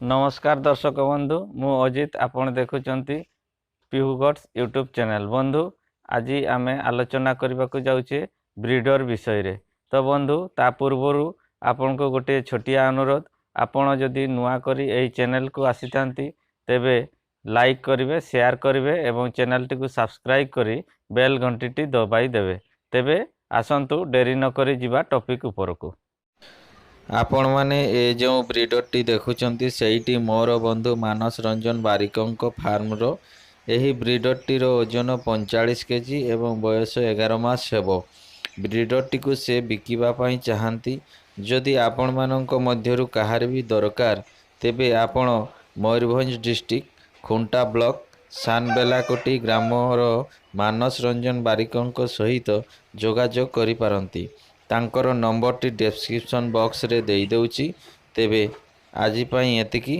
नमस्कार दर्शक बंधु मु अजित आपण देखुचंती पिहू गट्स यूट्यूब चैनल। बंधु आज आम आलोचना करने को जाऊे ब्रीडर विषय रे। तो बंधु ता पूर्वर आपण को गोटे छोटिया अनुरोध, आपण जदि नुआ करी एही चैनल को आसी थांती तेबे लाइक करिवे, शेयर करिवे एवं चैनल टी को सब्सक्राइब करी बेल घंटी टी दबाई देवे। तेबे आसंतु डेरी न करी जिबा टॉपिक उपरकू। आपण माने ए जो ब्रीडरटी देखुचंती सेईटी मोर बंधु मानस रंजन बारिकंक फार्म रो। एही ब्रीडरटी रो ओजन 45 केजी एवं बयस 11 मास हेबो। ब्रीडरटी को से बिकिबा पई चाहंती। जदि आपण मानक मध्यरु काहार भी दरकार तेबे आपण मयूरभंज डिस्ट्रिक्ट खुंटा ब्लॉक सानबेलाकोटी ग्रामर मानस रंजन बारिकंक सहित जोगाजोग करि पारंती। तांकर नंबर टी डिस्क्रिप्शन बॉक्स रे देई दउची। तेबे आजि पई एतिकी।